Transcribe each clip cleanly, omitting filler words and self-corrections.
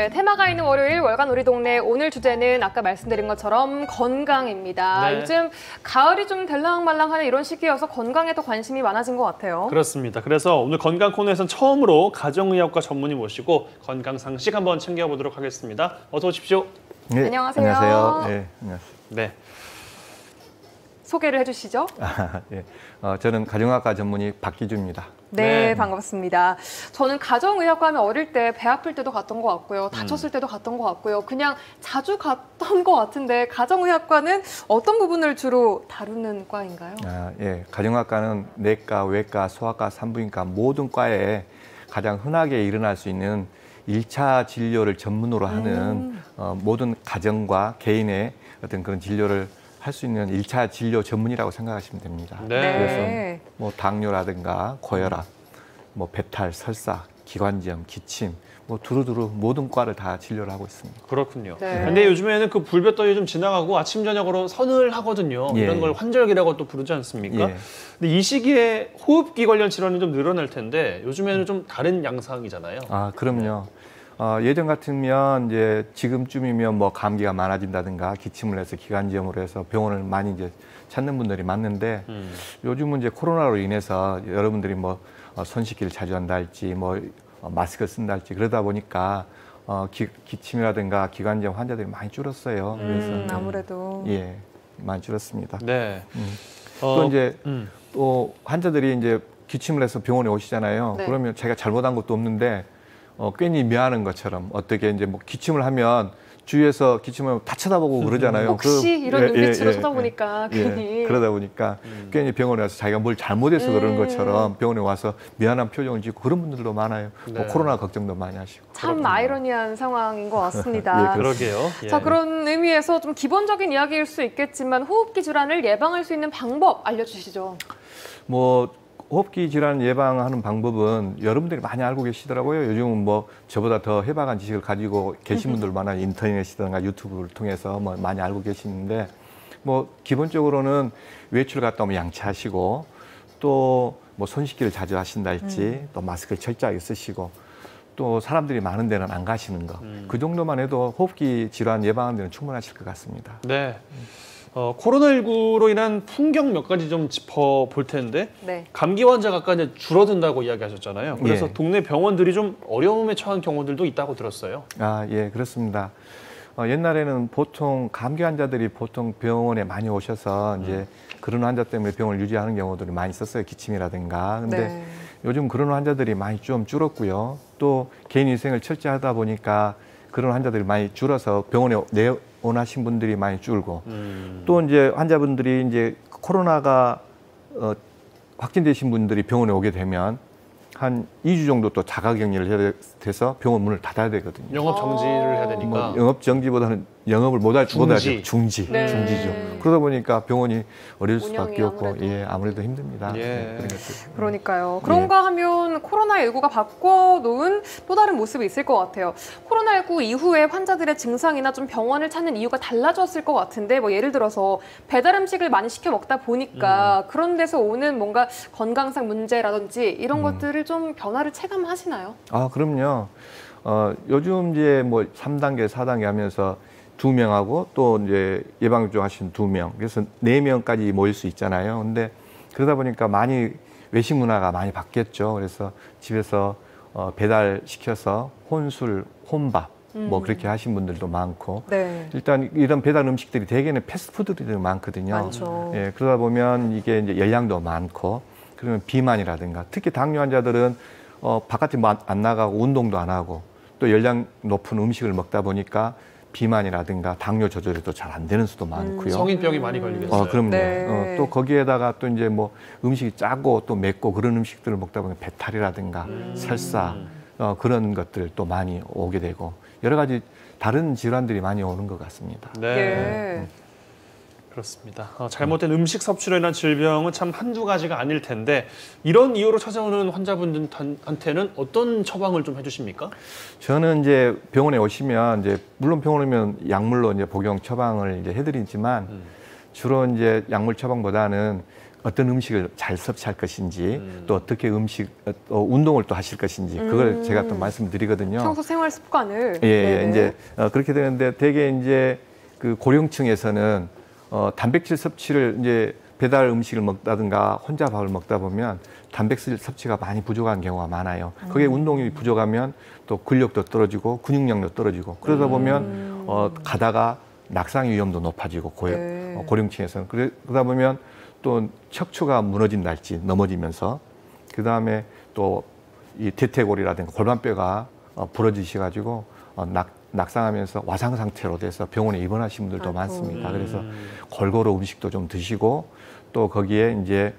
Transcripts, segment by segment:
네, 테마가 있는 월요일 월간 우리 동네 오늘 주제는 아까 말씀드린 것처럼 건강입니다. 네. 요즘 가을이 좀 들랑말랑하는 이런 시기여서 건강에 더 관심이 많아진 것 같아요. 그렇습니다. 그래서 오늘 건강 코너에서는 처음으로 가정의학과 전문의 모시고 건강 상식 한번 챙겨보도록 하겠습니다. 어서 오십시오. 네, 안녕하세요. 안녕하세요. 네, 안녕하세요. 네. 소개를 해주시죠. 예. 저는 가정의학과 전문의 박기주입니다. 네, 반갑습니다. 저는 가정의학과 하면 어릴 때 배 아플 때도 갔던 것 같고요. 다쳤을 때도 갔던 것 같고요. 그냥 자주 갔던 것 같은데 가정의학과는 어떤 부분을 주로 다루는 과인가요? 예. 가정의학과는 내과, 외과, 소아과, 산부인과 모든 과에 가장 흔하게 일어날 수 있는 1차 진료를 전문으로 하는 모든 가정과 개인의 어떤 그런 진료를 할 수 있는 1차 진료 전문이라고 생각하시면 됩니다. 네. 그래서 뭐 당뇨라든가 고혈압, 뭐 배탈, 설사, 기관지염, 기침, 뭐 두루두루 모든 과를 다 진료를 하고 있습니다. 그렇군요. 네. 근데 요즘에는 그 불볕더위 좀 지나가고 아침 저녁으로 서늘하거든요. 예. 이런 걸 환절기라고 또 부르지 않습니까? 예. 근데 이 시기에 호흡기 관련 질환이 좀 늘어날 텐데 요즘에는 좀 다른 양상이잖아요. 그럼요. 예전 같으면 이제 지금쯤이면 뭐 감기가 많아진다든가 기침을 해서 기관지염으로 해서 병원을 많이 이제 찾는 분들이 많은데 요즘은 이제 코로나로 인해서 여러분들이 뭐 손 씻기를 자주 한다 할지 뭐 마스크 쓴다 할지 그러다 보니까 기침이라든가 기관지염 환자들이 많이 줄었어요. 그래서 아무래도 예, 많이 줄었습니다. 네. 또 이제 또 환자들이 이제 기침을 해서 병원에 오시잖아요. 네. 그러면 자기가 잘못한 것도 없는데 괜히 미안한 것처럼 어떻게 이제 뭐 기침을 하면 주위에서 기침하면 다 쳐다보고 그러잖아요. 혹시 이런 눈빛으로 쳐다보니까 예, 괜히. 그러다 보니까 괜히 병원에 와서 자기가 뭘 잘못해서 그러는 것처럼 병원에 와서 미안한 표정을 짓고 그런 분들도 많아요. 네. 뭐 코로나 걱정도 많이 하시고. 참 아이러니한 상황인 것 같습니다. 예, 그러게요. 예. 자, 그런 의미에서 좀 기본적인 이야기일 수 있겠지만 호흡기 질환을 예방할 수 있는 방법 알려주시죠. 뭐 호흡기 질환 예방하는 방법은 여러분들이 많이 알고 계시더라고요. 요즘은 뭐 저보다 더 해박한 지식을 가지고 계신 분들 많아요. 인터넷이든가 유튜브를 통해서 뭐 많이 알고 계시는데 뭐 기본적으로는 외출 갔다 오면 양치하시고 또 뭐 손 씻기를 자주 하신다 할지 또 마스크를 철저하게 쓰시고 또 사람들이 많은 데는 안 가시는 거. 그 정도만 해도 호흡기 질환 예방하는 데는 충분하실 것 같습니다. 네. 코로나19로 인한 풍경 몇 가지 좀 짚어볼 텐데 네. 감기 환자가 아까 이제 줄어든다고 이야기하셨잖아요. 그래서 예. 동네 병원들이 좀 어려움에 처한 경우들도 있다고 들었어요. 예, 그렇습니다. 옛날에는 보통 감기 환자들이 보통 병원에 많이 오셔서 이제 그런 환자 때문에 병원을 유지하는 경우들이 많이 있었어요. 기침이라든가. 근데 네. 요즘 그런 환자들이 많이 좀 줄었고요. 또 개인 위생을 철저하다 보니까 그런 환자들이 많이 줄어서 병원에 내원하신 분들이 많이 줄고 또 이제 환자분들이 이제 코로나가 확진되신 분들이 병원에 오게 되면 한 2주 정도 또 자가격리를 해야 돼서 병원 문을 닫아야 되거든요. 영업 정지를 해야 되니까. 뭐 영업 정지보다는 영업을 중지. 중지, 네. 중지죠. 그러다 보니까 병원이 어려울 수밖에 운영이 없고, 아무래도 힘듭니다. 예. 그런 것들. 그러니까요. 그런가 하면 코로나19가 바꿔놓은 또 다른 모습이 있을 것 같아요. 코로나19 이후에 환자들의 증상이나 좀 병원을 찾는 이유가 달라졌을 것 같은데 뭐 예를 들어서 배달 음식을 많이 시켜 먹다 보니까 그런 데서 오는 뭔가 건강상 문제라든지 이런 것들을 좀 변화를 체감하시나요? 그럼요. 요즘 이제 뭐 3단계, 4단계 하면서 2명하고 또 이제 예방접종 하신 2명, 그래서 4명까지 모일 수 있잖아요. 근데 그러다 보니까 많이 외식 문화가 많이 바뀌었죠. 그래서 집에서 배달 시켜서 혼술, 혼밥 뭐 그렇게 하신 분들도 많고 네. 일단 이런 배달 음식들이 대개는 패스트푸드들이 많거든요. 많죠. 예, 그러다 보면 이게 이제 열량도 많고 그러면 비만이라든가 특히 당뇨 환자들은 바깥에 안 나가고 운동도 안 하고 또 열량 높은 음식을 먹다 보니까 비만이라든가 당뇨 조절도 잘 안 되는 수도 많고요. 성인병이 많이 걸리겠어요. 그럼요. 네. 또 거기에다가 또 이제 뭐 음식이 짜고 또 맵고 그런 음식들을 먹다 보면 배탈이라든가 설사 그런 것들 또 많이 오게 되고 여러 가지 다른 질환들이 많이 오는 것 같습니다. 네. 예. 그렇습니다. 잘못된 음식 섭취로 인한 질병은 참 한두 가지가 아닐 텐데 이런 이유로 찾아오는 환자분들한테는 어떤 처방을 좀 해주십니까? 저는 이제 병원에 오시면 이제 물론 병원에 오면 약물로 이제 복용 처방을 이제 해드리지만 주로 이제 약물 처방보다는 어떤 음식을 잘 섭취할 것인지 또 어떻게 운동을 또 하실 것인지 그걸 제가 또 말씀드리거든요. 평소 생활 습관을. 예, 이제 그렇게 되는데 대개 이제 그 고령층에서는 단백질 섭취를 이제 배달 음식을 먹다든가 혼자 밥을 먹다 보면 단백질 섭취가 많이 부족한 경우가 많아요. 그게 운동이 부족하면 또 근력도 떨어지고 근육량도 떨어지고 그러다 보면 가다가 낙상 위험도 높아지고 고령층에서는 그러다 보면 또 척추가 무너진다 할지 넘어지면서 그 다음에 또 이 대퇴골이라든가 골반뼈가 부러지셔가지고 낙상하면서 와상 상태로 돼서 병원에 입원하신 분들도 많습니다. 그래서 골고루 음식도 좀 드시고 또 거기에 이제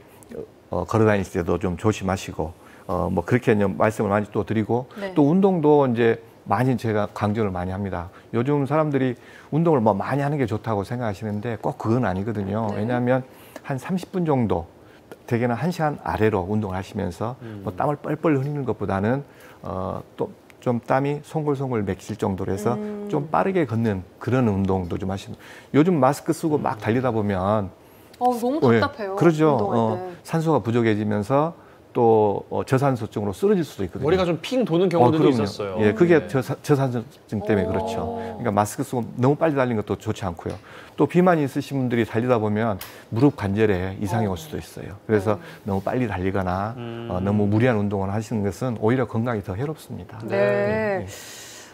걸어 다닐 때도 좀 조심하시고 뭐 그렇게 말씀을 많이 또 드리고 또 운동도 이제 많이 제가 강조를 많이 합니다. 요즘 사람들이 운동을 뭐 많이 하는 게 좋다고 생각하시는데 꼭 그건 아니거든요. 왜냐하면 한 30분 정도 대개는 1시간 아래로 운동을 하시면서 뭐 땀을 뻘뻘 흘리는 것보다는 또 좀 땀이 송골송골 맺힐 정도로 해서 좀 빠르게 걷는 그런 운동도 좀 하시는. 요즘 마스크 쓰고 막 달리다 보면 너무 답답해요. 그러죠. 산소가 부족해지면서 또 저산소증으로 쓰러질 수도 있거든요. 머리가 좀 핑 도는 경우도 있었어요. 예, 그게 저산소증 때문에 그렇죠. 그러니까 마스크 쓰고 너무 빨리 달리는 것도 좋지 않고요. 또 비만이 있으신 분들이 달리다 보면 무릎 관절에 이상이 올 수도 있어요. 그래서 너무 빨리 달리거나 너무 무리한 운동을 하시는 것은 오히려 건강에 더 해롭습니다. 네.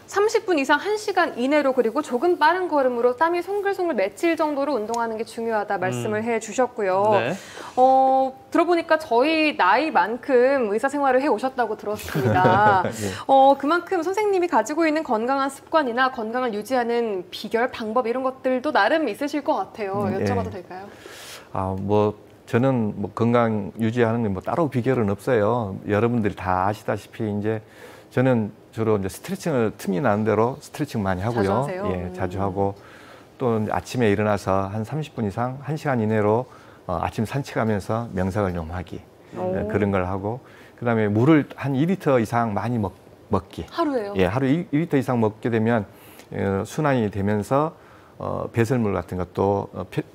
30분 이상 1시간 이내로 그리고 조금 빠른 걸음으로 땀이 송글송글 맺힐 정도로 운동하는 게 중요하다 말씀을 해주셨고요. 네. 들어보니까 저희 나이만큼 의사생활을 해오셨다고 들었습니다. 그만큼 선생님이 가지고 있는 건강한 습관이나 건강을 유지하는 비결, 방법 이런 것들도 나름 있으실 것 같아요. 여쭤봐도 될까요? 저는 뭐 건강 유지하는 게 뭐 따로 비결은 없어요. 여러분들이 다 아시다시피 이제 저는 주로 이제 스트레칭을 틈이 나는 대로 스트레칭 많이 하고요. 자주 하세요? 예, 자주 하고 또 아침에 일어나서 한 30분 이상 1시간 이내로 아침 산책하면서 명상을 좀 하기 그런 걸 하고 그다음에 물을 한 2리터 이상 많이 먹기. 하루에요? 예, 하루 2리터 이상 먹게 되면 순환이 되면서 배설물 같은 것도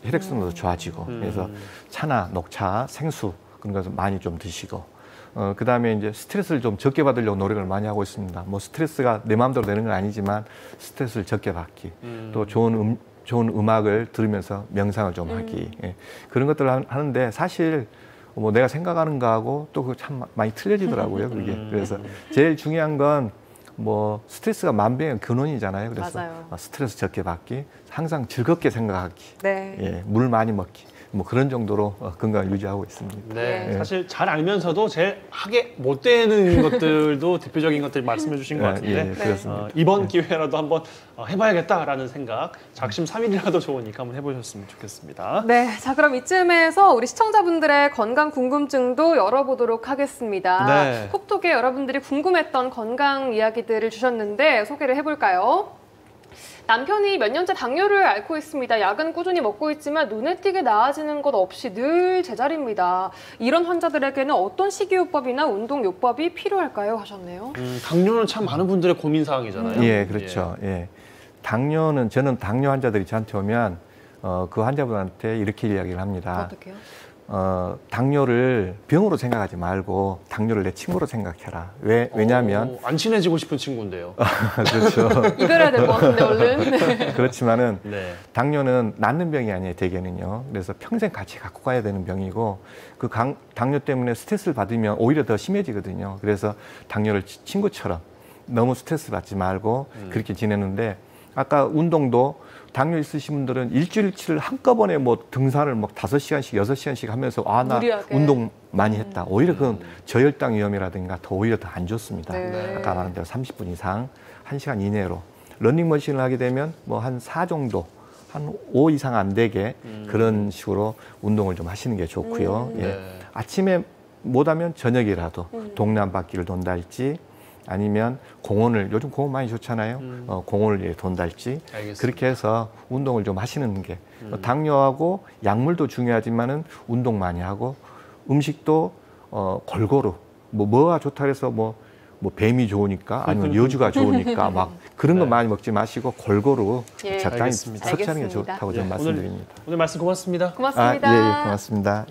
혈액순환도 좋아지고 그래서 차나 녹차, 생수 그런 것을 많이 좀 드시고 그 다음에 이제 스트레스를 좀 적게 받으려고 노력을 많이 하고 있습니다. 뭐 스트레스가 내 마음대로 되는 건 아니지만 스트레스를 적게 받기, 또 좋은 음악을 들으면서 명상을 좀 하기, 그런 것들을 하는데 사실 뭐 내가 생각하는 거하고 또 그 참 많이 틀려지더라고요. 그게. 그래서 제일 중요한 건 뭐 스트레스가 만병의 근원이잖아요. 그래서 맞아요. 스트레스 적게 받기, 항상 즐겁게 생각하기, 네. 물 많이 먹기. 뭐 그런 정도로 건강을 유지하고 있습니다. 네, 사실 잘 알면서도 제일 하게 못 되는 것들도 대표적인 것들 말씀해 주신 것 같은데 그렇습니다. 이번 기회라도 한번 해봐야겠다라는 생각, 작심삼일이라도 좋으니까 한번 해보셨으면 좋겠습니다. 네, 자 그럼 이쯤에서 우리 시청자분들의 건강 궁금증도 열어보도록 하겠습니다. 네. 톡톡에 여러분들이 궁금했던 건강 이야기들을 주셨는데 소개를 해볼까요? 남편이 몇 년째 당뇨를 앓고 있습니다. 약은 꾸준히 먹고 있지만 눈에 띄게 나아지는 것 없이 늘 제자리입니다. 이런 환자들에게는 어떤 식이요법이나 운동요법이 필요할까요? 하셨네요. 당뇨는 참 많은 분들의 고민사항이잖아요. 예, 그렇죠. 예. 저는 당뇨 환자들이 저한테 오면 그 환자분한테 이렇게 이야기를 합니다. 어떻게요? 당뇨를 병으로 생각하지 말고 당뇨를 내 친구로 생각해라. 왜냐하면 안 친해지고 싶은 친구인데요. 그렇죠. 이별해야 될 것 같은데 얼른. 네. 그렇지만은 당뇨는 낫는 병이 아니에요. 대개는요. 그래서 평생 같이 갖고 가야 되는 병이고 그 당뇨 때문에 스트레스를 받으면 오히려 더 심해지거든요. 그래서 당뇨를 친구처럼 너무 스트레스 받지 말고 그렇게 지내는데 아까 운동도 당뇨 있으신 분들은 일주일치를 한꺼번에 뭐 등산을 막 5시간씩, 6시간씩 하면서 나 운동 많이 했다. 오히려 그건 저혈당 위험이라든가 오히려 더 안 좋습니다. 아까 말한 대로 30분 이상, 1시간 이내로. 러닝머신을 하게 되면 뭐 한 4 정도, 한 5 이상 안 되게 그런 식으로 운동을 좀 하시는 게 좋고요. 아침에 못하면 저녁이라도 동네 한 바퀴를 돈달지 아니면 요즘 공원 많이 좋잖아요. 공원을 돈달지 그렇게 해서 운동을 좀 하시는 게 당뇨하고 약물도 중요하지만은 운동 많이 하고 음식도 골고루 뭐가 좋다 해서 뭐 뱀이 좋으니까 아니면 여주가 좋으니까 막 그런 거 많이 먹지 마시고 골고루 적당히 섭취하는 게 좋다고 저는 말씀드립니다. 오늘 말씀 고맙습니다. 고맙습니다. 고맙습니다.